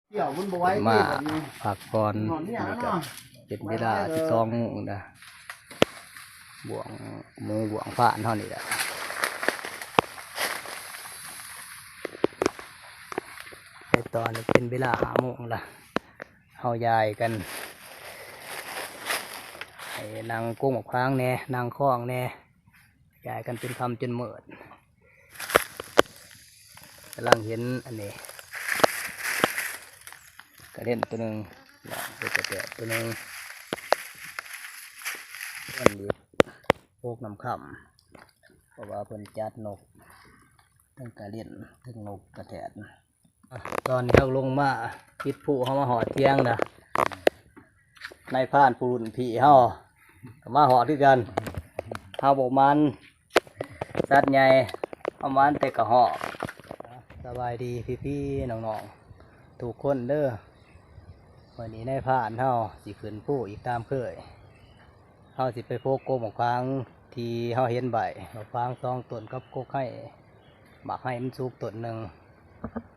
มาผักก่อนนี่ก็เป็นเวลา12 โมงนะบ่วงมือบ่วงผ่านเท่านี้แหละในตอนนี้เป็นเวลา5 โมงละเฮายายกันให้นางกุ้งหมกค้างแน่นางคล้องแน่ยายกันเป็นคำจนเมิดกำลังเห็นอันนี้กระเด็นตัวหนึ่งหลังเป็นกระแตะตัวหนึ่งอันนี้พวกน้ำค่ำเพราะว่าเพิ่นจัดนกทั้งกระเด็นทั้งนกกระแตะตอนนี้เขาลงมาคิดผู้เขามาหอดเที่ยงนะในผ่านปูนผีเขามาหอดด้วยกันเขาบอกมันสัตว์ใหญ่เอามันแต่กระหอบสบายดีพี่ๆน้องๆทุกคนเด้อวันนี้ในผ่านเขาสิขึ้นผู้อีกตามเคยเขาสิไปโฟกโกหมกฟางที่เขาเห็นใบหมกฟาง2 ต้นกับกกให้หมักให้มันสุกต้นหนึ่ง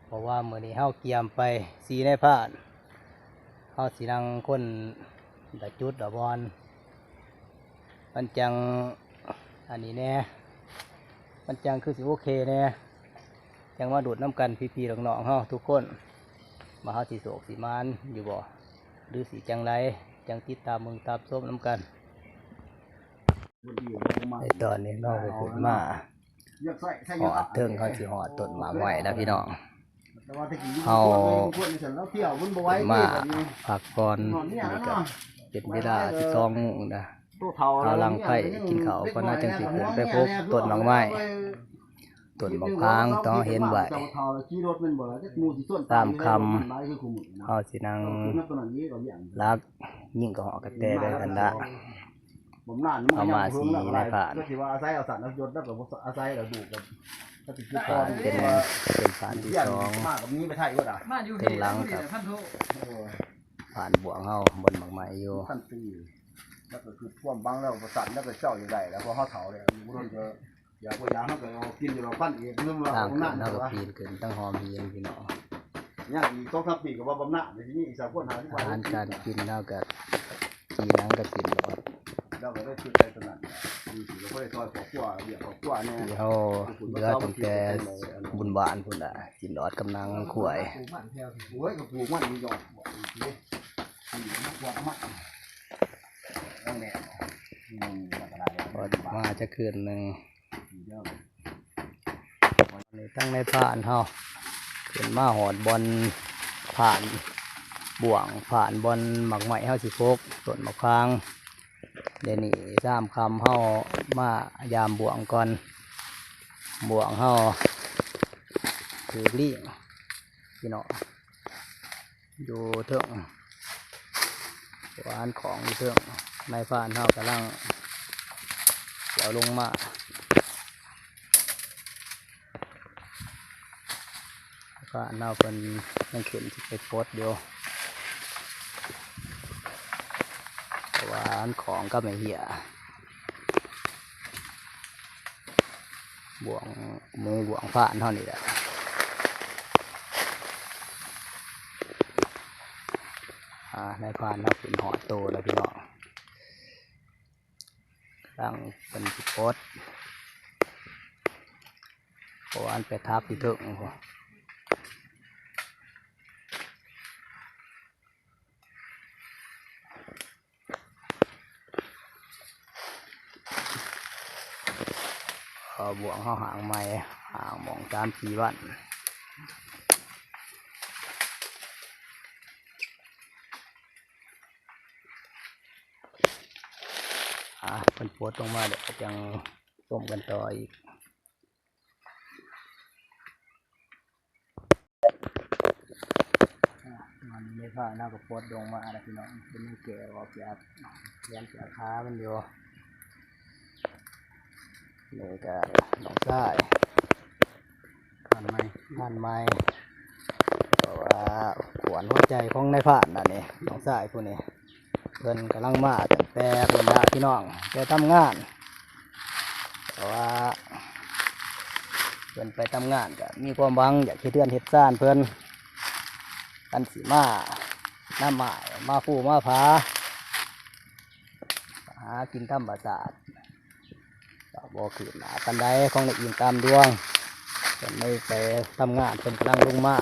เพราะว่าเมื่อนี้เขาเกี่ยมไปสีในผ่านเขาสินังคนดะจุดดะบอลมันจังอันนี้แน่มันจังคือสิโอเคแน่จังมาดูดน้ำกันพี่ๆน้องๆเฮาทุกคนมาเฮาสิโศกสิมานอยู่บ่หรือสิจังไรจังติดตามมึงตามส้มน้ำกันในตอนนี้น้องไปขึ้นมาหอดเทิงเขาสิหอดต้นหมากไว้แล้วพี่น้องเขามาผักก่อนนี่ก็เป็นเวลา12 โมงนะเขาลังไปกินข้าวก็น่าจังสิขึ้นไปพบต้นหมากไม้ต้นมะพร้าวต้องเห็นใบตามคำเขาสินังรักยิ่งกับหอกระแตได้กันละเอามาสีในผ่านเป็นผ่านที่2ถึงหลังกับผ่านบ่วงเฮาบนหมากไม้อยู่แล้วก็คือท่วมบังแล้วประสานแล้วก็เจ้าอยู่ได้แล้วพอเขาเถาเลยมุดเลยอย่าพยายามเขาก็เอากินอยู่เราปั้นเองเรื่องเรา ตั้ง หน้า เฮาก็ปีนขึ้นตั้งหอมเฮียนพี่น้องอย่างอีก2-3 ปีก็ว่าบำนาญในที่นี้อีก3 คนหาที่ อาหารการกินเฮาก็กินนั้นก็กินหลอดเราก็ได้ช่วยใจตระหนักมีสิเราก็ได้ซอยขอบครัวเดี๋ยวขอบครัวเนี่ย ที่เฮาเหลือตั้งแต่บุญบานพุ่นน่ะกินหลอดกำลังขวย โอ้ยกับปูมันมีหยอดมาจะคืนหนึ่งตั้งในผ่านเฮาขึ้นมาหอดบอลผ่านบ่วงผ่านบอลหมักไหมเฮาสิโฟกต้นมะพร้างเดี๋ยวนี้3 คำเฮามายามบ่วงก่อนบ่วงเฮาถือลี่พี่น้องอยู่เถิงหวานของอยู่เถิงในผ่านเฮากำลังเดี๋ยวลงมาผ่านเฮาเป็นยังขึ้นที่ไปโพสเดียวหวานของก็ไม่เหี้ยบ่วงมือบ่วงผ่านเท่านี้แหละในผ่านเราเป็นหอดโตแล้วพี่น้องตั้งเป็นสิโพสเพราะว่าอันไปทับที่ถึงบ่วงเขาห่างไม่ห่างมอง3-4 วันเป็นโพสลงมาเดี๋ยวยังต้มกันต่ออีกมันไม่พลาดน่าก็โพสลงมาแล้วพี่น้องเป็นแก่ออกจากเลี้ยงเสียค้ามันอยู่เลยก็หนองทรายผ่านไม้เพราะว่าขวนหัวใจของนายผ่านนั่นนี่หนองทรายพวกนี้เพิ่นกำลังมาแต่เพิ่นละพี่น้องไปทำงานเพราะว่าเพิ่นไปทำงานก็มีความหวังอยากให้เดือนเฮ็ดซ่านเพิ่น กันสีมาหน้าหมายมาผู้มาพาหากินธรรมศาสตร์บ่ขืนหนาปันไดของในอินตามดวงเป็นไม่ไปทำงานเป็นกำลังลงมา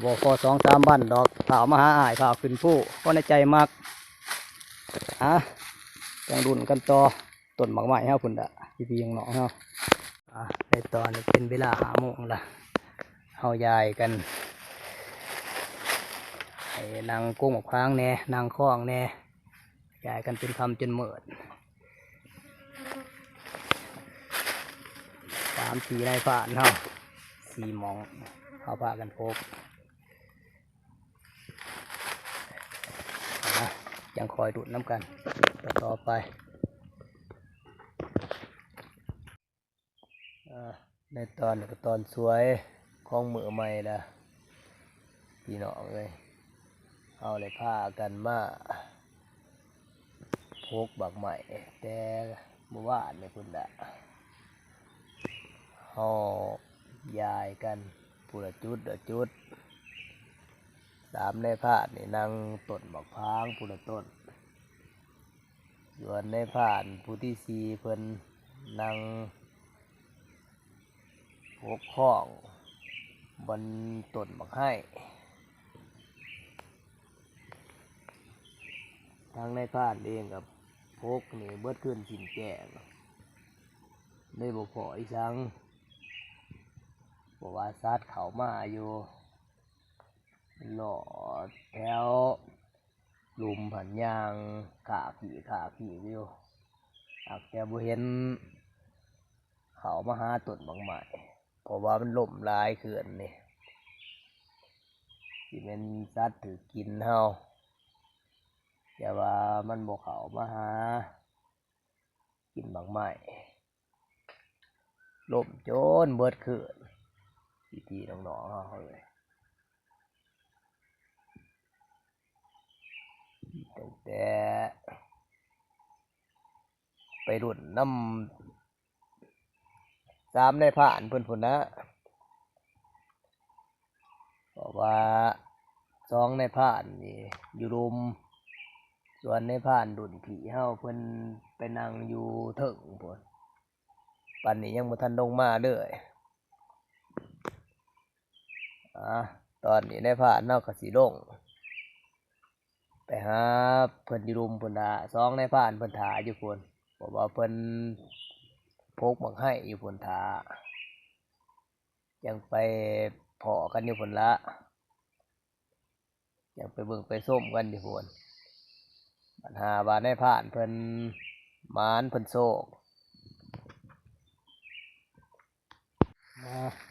บ่พอ2-3วันดอกเผามาหาอ้ายเผาขึ้นผู้ก็ในใจมักจังรุ่นกันต่อต้นหมากไม้เฮาพุ่นละพี่ๆน้องๆเฮาในตอนนี้เป็นเวลา5 โมงละเฮายายกันไอ้นางกุ้งหมกพางแน่นางคล้องแน่ยายกันเป็นคำจนเมิด3-4ในผ่านเฮา4 หมองเฮาพากันพบยังคอยดูดน้ำกันต่อไปในตอนก็ตอนสวยของมือใหม่ละพี่น้องเลยเอาเลยพากันมาพกบักใหม่แต่เมื่อวานในพุ่นละห่อยายกันผู้ละจุด3 ในพาดนี่นั่งต้นบักพางผู้ละต้นส่วนในพาดผู้ที่4เพิ่นนั่งพกข้องบนต้นบักให้ทางในพาดเองกับพกนี่เบิดขึ้นสินแก่ได้บ่พออีสังบอกว่าซัดเขามาอยู่หล่อแถวลุมผันยางขาขี่วิวอาจจะบ่เห็นเขามาหาต้นบางใหม่เพราะว่ามันล่มลายเขื่อนนี่ที่เป็นซัดถือกินเฮาแต่ว่ามันบ่เขามาหากินบางใหม่ล่มโจนเบิดเขื่อนพี่น้องๆเขาเลยตั้งแต่ไปรุ่นน้ำ3 ในผ่านเพิ่นพุ่นนะเพราะว่า2 ในผ่านนี่อยู่รุมส่วนในผ่านดุนผีเฮาเพิ่นไปนั่งอยู่เถิงพุ่นปันนี้ยังบ่ทันลงมาเลยตอนนี้ในผ่านเฮาก็สิลงไปหาเพิ่นอยู่รุมพุ่นน่ะ2 ในผ่านเพิ่นท่าอยู่พุ่นเพราะว่าเพิ่นพกบักให้อยู่พุ่นท่ายังไปเพาะกันอยู่พุ่นละยังไปเบิ่งไปส้มกันอยู่พุ่นปัญหาว่าในผ่านเพิ่นหมานเพิ่นโศก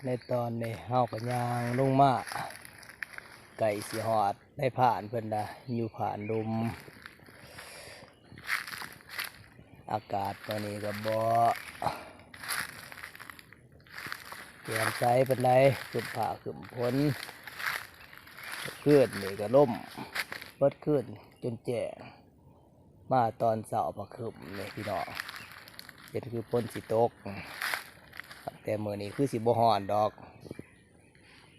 ในตอนนี้เฮาก็ย่างลงมาไก่สิฮอดในผ่านเพิ่นน่ะอยู่ผ่านลุมอากาศตอนนี้ก็บ่เปลี่ยนใจเป็นไรขึ้นผ่าขึ้นพ้นขึ้นนี่ก็ล่มเบิดขึ้นจนแจ้งมาตอนเสาร์มาขึ้นนี่พี่น้องเด็ดคือพ้นสิตกแต่มื้อนี้คือสิบ่ฮ้อนดอก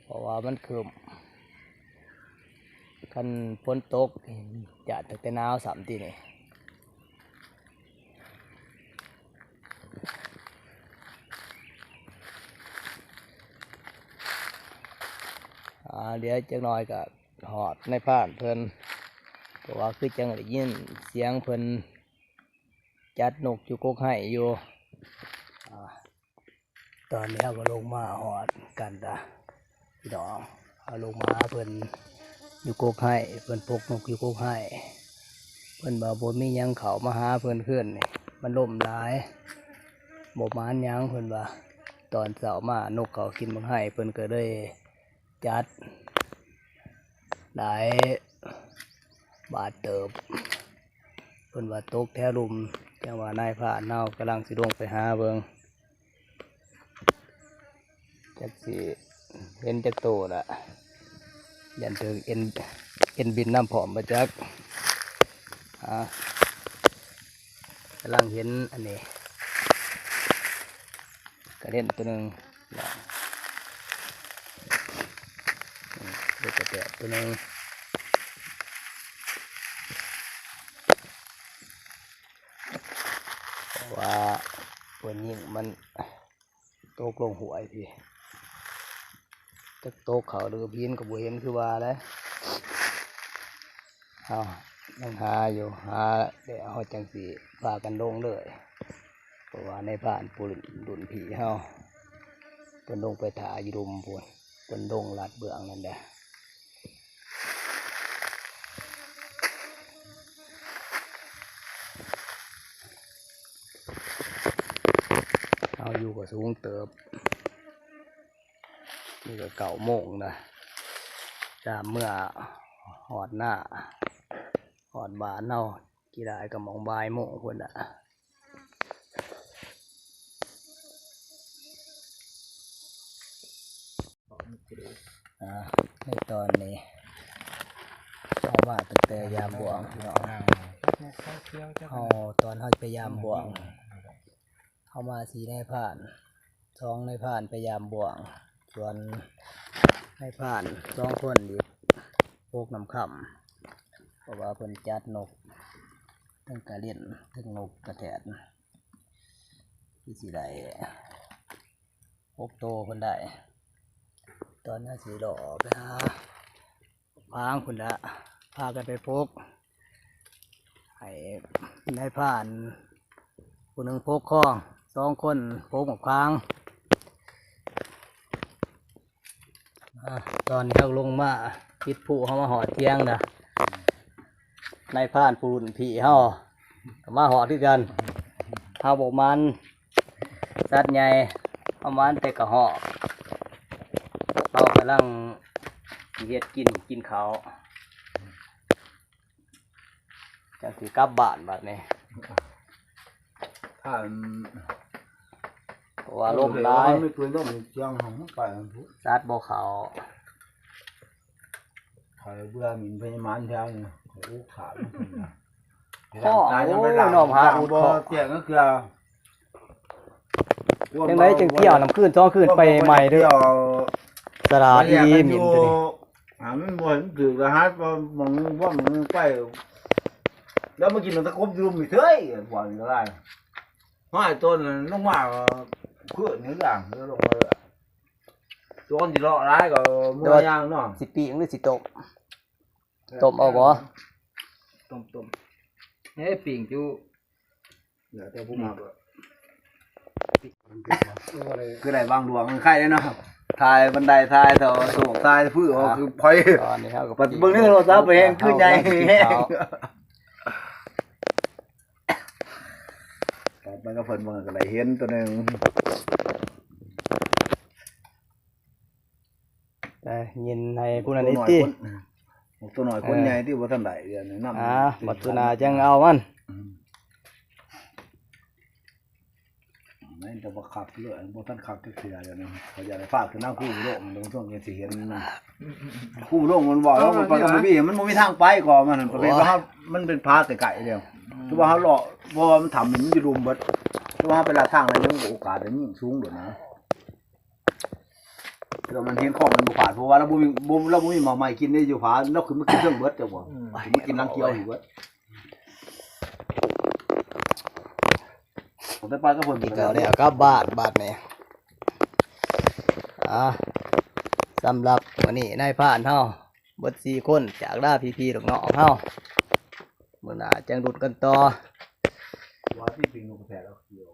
เพราะว่ามันขึ้นคันพ้นตกจะตั้งแต่หนาว3 ทีนี่เดี๋ยวจักหน่อยก็หอดในผ่านเพิ่นเพราะว่าคือจังได้ยินเสียงเพิ่นจัดนกอยู่กกให้อยู่ตอนนี้เราก็ลงมาหอดกันพี่น้องเอาลงมาเพิ่นอยู่กกให้เพิ่นพกนกอยู่กกให้เพิ่นบ่บ่มีหยังเขามาหาเพิ่นขึ้นนี่มันล่มหลายบ่มานหยังเพิ่นว่าตอนเช้ามานกเขากินบักให้เพิ่นก็เลยจัดหลายบาทเติบเพิ่นว่าตกแถวลุมจังว่านายพรานเฮากำลังสิลงไปหาเบิ่งจักสิเห็นจักโตล่ะยันถึงเอ็นบินน้ำผอมมาจักกำลังเห็นอันนี้กระเด็นตัวหนึ่ง เด็กกระแตตัวหนึงเพราะว่าวันนี้มันโตกลงหัวไอ้พี่จะโตกเขาหรือพีนกับบัวเห็นคือว่าแล้วเอายังหาอยู่หาเดี๋ยวเขาจังสีพากันลงเลยเพราะว่าในบ้านปุ่นดุนผีเฮาเพิ่นลงไปถ่ายอยู่รุมปุ่นเพิ่นลงลาดเบื้องนั่นแหละเอาอยู่กับสูงเติบนี่ก็9 โมงนะจามเมื่อหอดหน้าหอดบานเนากี่ได้กับมองบ่ายโมงคนอ่ะในตอนนี้เข้ามาตั้งแต่ยามบ่วงพี่น้องเอาตอนเขาไปยามบ่วงเข้ามา4 นายพราน2 นายพรานไปยามบ่วงส่วนนายพราน2 คนอีกพวกน้ำค่ำเพราะว่าเพิ่นจัดนกทั้งกระเล่นทั้งนกกระแตนที่สิได้6 โตเพิ่นได้ตอนนั้นสีหล่อไปหาพางคุณละพากันไปพกให้นายผ่านคนหนึ่งพกข้อง2 คนพกหมกพางตอนนี้เขาลงมาคิดผู้เขามาหอดเที่ยงนะนายผ่านปูนผีเขามาหอดด้วยกันเขาบอกมันสัตว์ใหญ่เอามันแต่กระหอกเรากำลังเฮ็ดกินเขาจังสิกลับบ้านบัดนี้ ถ้า เพราะว่าลมร้าย ไม่เคยต้องเชียงของไปมันพูด สัตว์บ่เขา ถ่ายเบื่อหมิ่นพยามันแถวนี่ขออู้ขาด ข้อโอ้ยน้องหาอุด บ่ ข้อ เตี้ยก็คือ จังไดจังเที่ยวน้ำคืน2 คืนไปใหม่เด้อสระอีหมิ่นตัวนี้ หามันบ่เห็นถือกระหัดว่ามองว่ามันไปแล้วมากินมันตะคบยุมอีกเท้ยบ่อนก็ได้ห้อยต้นลงมาเพื่อนนี่อย่างแล้วลงมาต้นที่เลาะร้ายก็มือย่างเนาะ สิปีงหรือสิต้มเอาบ่ ต้มเฮ้ยปิ่งจู เดี๋ยวแต่ผู้มาคือได้บางดวงมันไข่ได้เนาะทายบันไดทายต่อสูงทายพื้นคือพอย ตอนนี้เฮาก็ ปัดเบิ่งนี่โทรศัพท์ไปเห็นคือใหญ่แฮงมันก็เพิ่นเบิ่งก็ได้เห็นตัวนึง ได้ยินให้ผู้นั้นอีติ ตัวน้อยคนใหญ่ที่บ่ทันได้เดือนนี้นำ บัดตุนาจังเอามัน นั่นจะบ่ขับเลยบ่ทันขับจักเทื่อเดี๋ยวนี้เขาจะได้ฝากถึงนางคู่โลกมันต้องสิเห็นคู่โลกมันบอกแล้วมันไปกับบ่มีมันบ่มีทางไปก่อมันประเภทว่ามันเป็นพาไกลๆเดียวคือว่าเฮาเลาะเพราะว่ามันทำมันอยู่รุมเบิดคือว่าเฮาไปลาดทางอะไรยังโอกาสได้ยิ่งสูงโดดนะคือมันเห็นของมันบ่ผ่านเพราะว่าเราบ่มีหม้อใหม่กินได้อยู่ผาเราคือมันกินเครื่องเบิดจังบ่มันกินน้ำเคี้ยวอยู่เบิดผมไปก็เพิ่น อีกแล้วกลับบ้านบัดนี้สำหรับวันนี้นายพรานเฮาเบิด4 คนจากลาพี่ๆลูกน้องเฮามื้อหน้าจังดุดกันต่อ ว่าที่ปิงนกกระแทกแล้วเกี่ยว